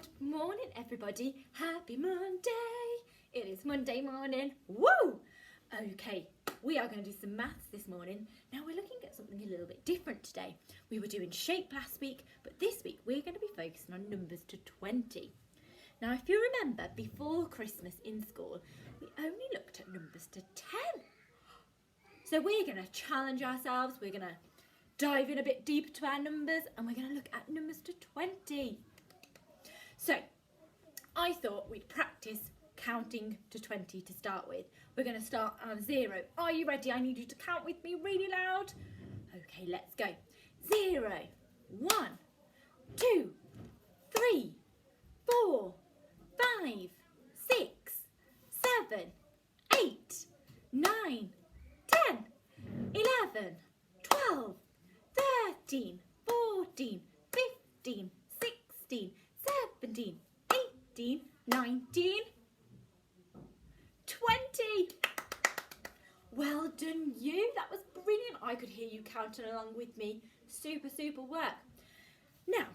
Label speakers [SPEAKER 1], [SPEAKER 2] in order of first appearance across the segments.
[SPEAKER 1] Good morning, everybody. Happy Monday. It is Monday morning. Woo! Okay, we are going to do some maths this morning. Now we're looking at something a little bit different today. We were doing shape last week, but this week we're going to be focusing on numbers to 20. Now, if you remember, before Christmas in school, we only looked at numbers to 10. So we're going to challenge ourselves. We're going to dive in a bit deeper to our numbers, and we're going to look at numbers to 20. So I thought we'd practice counting to 20 to start with. We're going to start on 0. Are you ready? I need you to count with me really loud. Okay, let's go. 0, 1, 2, 3, 4, 5, 6, 7, 8, 9, 10, 11, 12, 13, 14, 15, 16, 17, 18, 19, 20. Well done you. That was brilliant. I could hear you counting along with me. Super, super work. Now,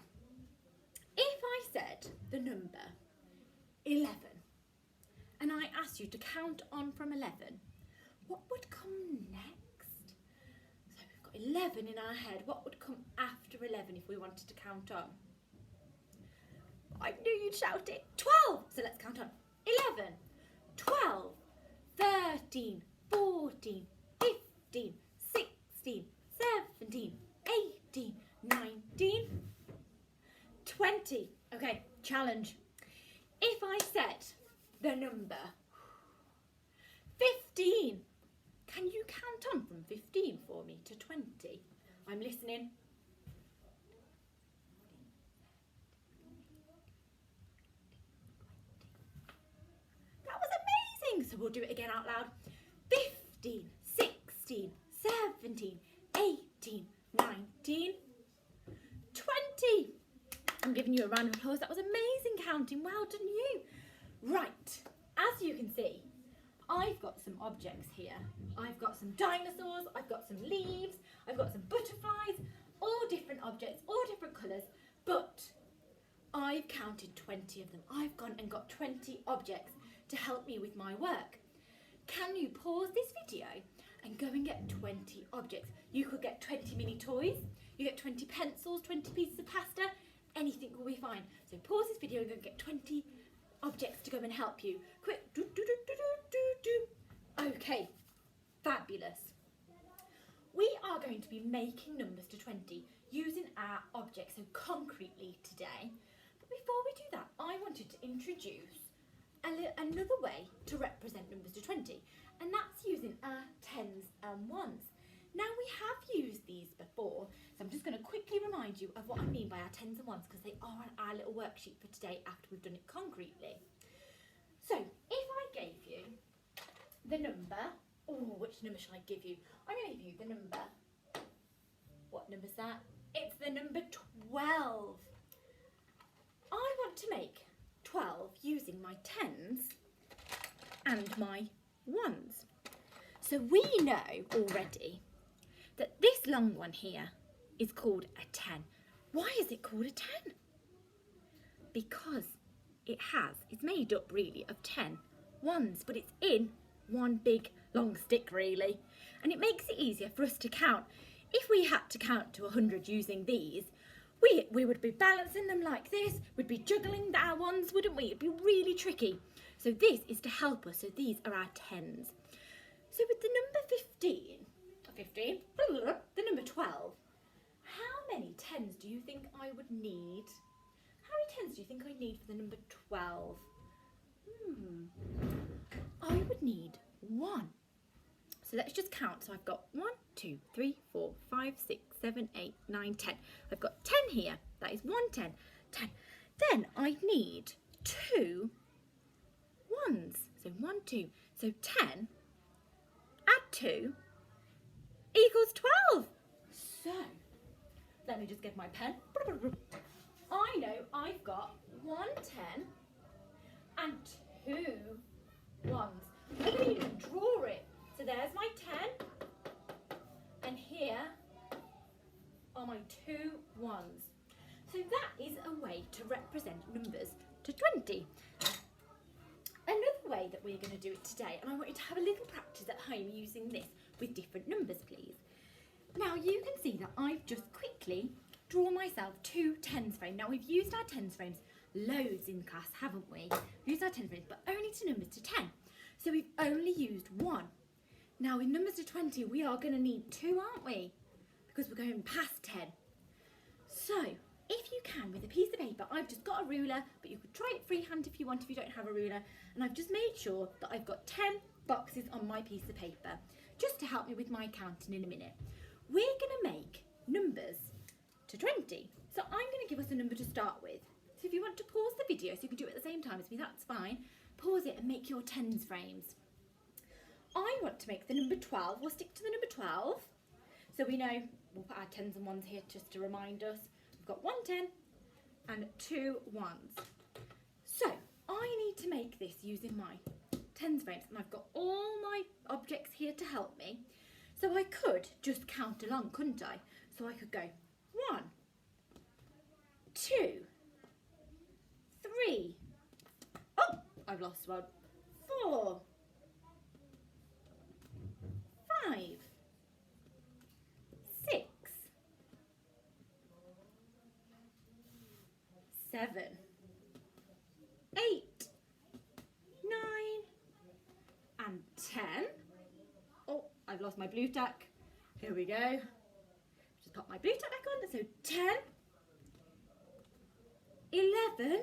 [SPEAKER 1] if I said the number 11 and I asked you to count on from 11, what would come next? So we've got 11 in our head. What would come after 11 if we wanted to count on? I knew you'd shout it. 12. So let's count on. 11, 12, 13, 14, 15, 16, 17, 18, 19, 20. Okay, challenge. If I said the number 15, can you count on from 15 for me to 20? I'm listening. So we'll do it again out loud. 15, 16, 17, 18, 19, 20. I'm giving you a round of applause. That was amazing counting. Well done you. Right, as you can see, I've got some objects here. I've got some dinosaurs, I've got some leaves, I've got some butterflies, all different objects, all different colours, but I've counted 20 of them. I've gone and got 20 objects to help me with my work. Can you pause this video and go and get 20 objects? You could get 20 mini toys, you get 20 pencils, 20 pieces of pasta, anything will be fine. So pause this video and go and get 20 objects to go and help you. Quick, do, do, do, do, do, do. Okay, fabulous. We are going to be making numbers to 20 using our objects, so concretely today. But before we do that, I wanted to introduce another way to represent numbers to 20, and that's using our tens and ones. Now, we have used these before, so I'm just going to quickly remind you of what I mean by our tens and ones, because they are on our little worksheet for today after we've done it concretely. So if I gave you the number, which number shall I give you? I'm going to give you the number, what number's that? It's the number 12. I want to make 12 using my tens and my ones. So we know already that this long one here is called a 10. Why is it called a 10? Because it's made up really of 10 ones, but it's in one big long stick really, and it makes it easier for us to count. If we had to count to 100 using these, we would be balancing them like this, we'd be juggling our ones, wouldn't we? It'd be really tricky. So this is to help us, so these are our tens. So with the number the number 12, how many tens do you think I would need? How many tens do you think I need for the number 12? I would need 1. So let's just count. So I've got 1, 2, 3, 4, 5, 6, 7, 8, 9, 10. I've got 10 here. That is 1 10. 10. Then I need 2 ones. So 1, 2. So 10 add 2 equals 12. So let me just get my pen. I know I've got 1 10 and 2 ones. I can even draw it. So there's my 10, and here are my 2 ones. So that is a way to represent numbers we're going to do it today, and I want you to have a little practice at home using this with different numbers, please. Now you can see that I've just quickly drawn myself 2 tens frames. Now we've used our tens frames loads in class, haven't we? We've used our tens frames, but only to numbers to 10. So we've only used 1. Now in numbers to 20, we are going to need 2, aren't we? Because we're going past 10. So if you can, with a piece of paper, I've just got a ruler, but you could try it freehand if you want, if you don't have a ruler. And I've just made sure that I've got 10 boxes on my piece of paper, just to help me with my counting in a minute. We're going to make numbers to 20. So I'm going to give us a number to start with. So if you want to pause the video so you can do it at the same time as me, that's fine. Pause it and make your tens frames. I want to make the number 12. We'll stick to the number 12. So we know, we'll put our tens and ones here just to remind us. We've got 1 10 and 2 ones. So I need to make this using my tens frames, and I've got all my objects here to help me. So I could just count along, couldn't I? So I could go 1, 2, 3. Oh, I've lost one. 4, 5, 6, 7, 8, 9, and 10. Oh, I've lost my blue tack. Here we go. Just pop my blue tack back on. So 10, 11.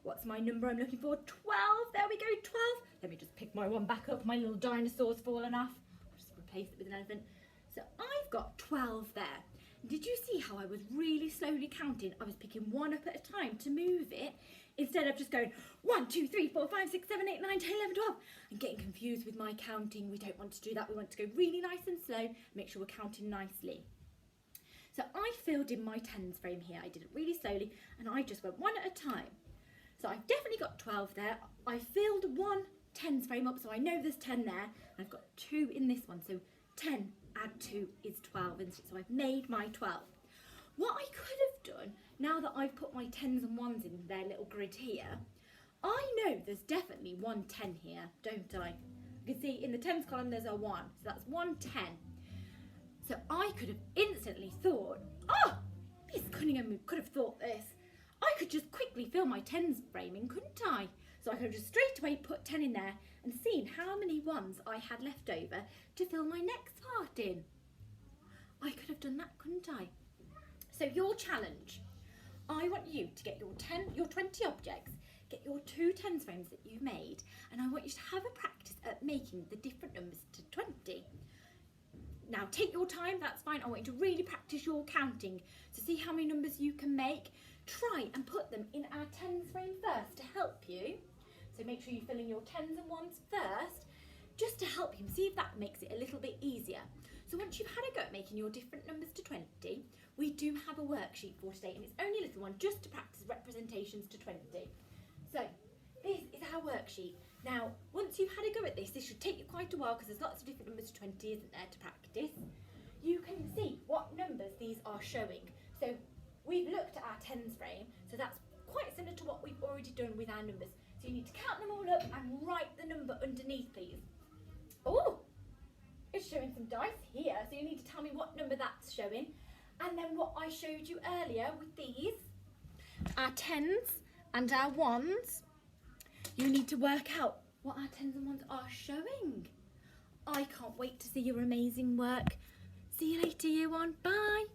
[SPEAKER 1] What's my number I'm looking for? 12. There we go, 12. Let me just pick my one back up. My little dinosaur's fallen off. I'll just replace it with an elephant. So I've got 12 there. Did you see how I was really slowly counting? I was picking one up at a time to move it, instead of just going 1, 2, 3, 4, 5, 6, 7, 8, 9, 10, 11, 12 and getting confused with my counting. We don't want to do that. We want to go really nice and slow, make sure we're counting nicely. So I filled in my tens frame here. I did it really slowly, and I just went one at a time. So I've definitely got 12 there. I filled one tens frame up, so I know there's 10 there, and I've got 2 in this one. So 10 add 2 is 12, isn't it? So I've made my 12. What I could have done, now that I've put my tens and ones in their little grid here, I know there's definitely 1 10 here, don't I? You can see in the tens column there's a 1, so that's 1 10. So I could have instantly thought, oh, Miss Cunningham could have thought this. I could just quickly fill my tens framing, couldn't I? So I could have just straight away put 10 in there and seen how many ones I had left over to fill my next part in. I could have done that, couldn't I? So your challenge, I want you to get your 20 objects, get your 2 tens frames that you've made, and I want you to have a practice at making the different numbers to 20. Now take your time, that's fine. I want you to really practice your counting to see how many numbers you can make. Try and put them in our tens frame first to help you. So make sure you fill in your tens and ones first, just to help you, see if that makes it a little bit easier. So once you've had a go at making your different numbers to 20, we do have a worksheet for today, and it's only a little one just to practice representations to 20. So this is our worksheet. Now, once you've had a go at this should take you quite a while because there's lots of different numbers to 20, isn't there, to practice. You can see what numbers these are showing. So we've looked at our tens frame, so that's quite similar to what we've already done with our numbers. So you need to count them all up and write the number underneath, please. Oh, it's showing some dice here, so you need to tell me what number that's showing. And then what I showed you earlier with these, our tens and our ones, you need to work out what our tens and ones are showing. I can't wait to see your amazing work. See you later, year one. Bye.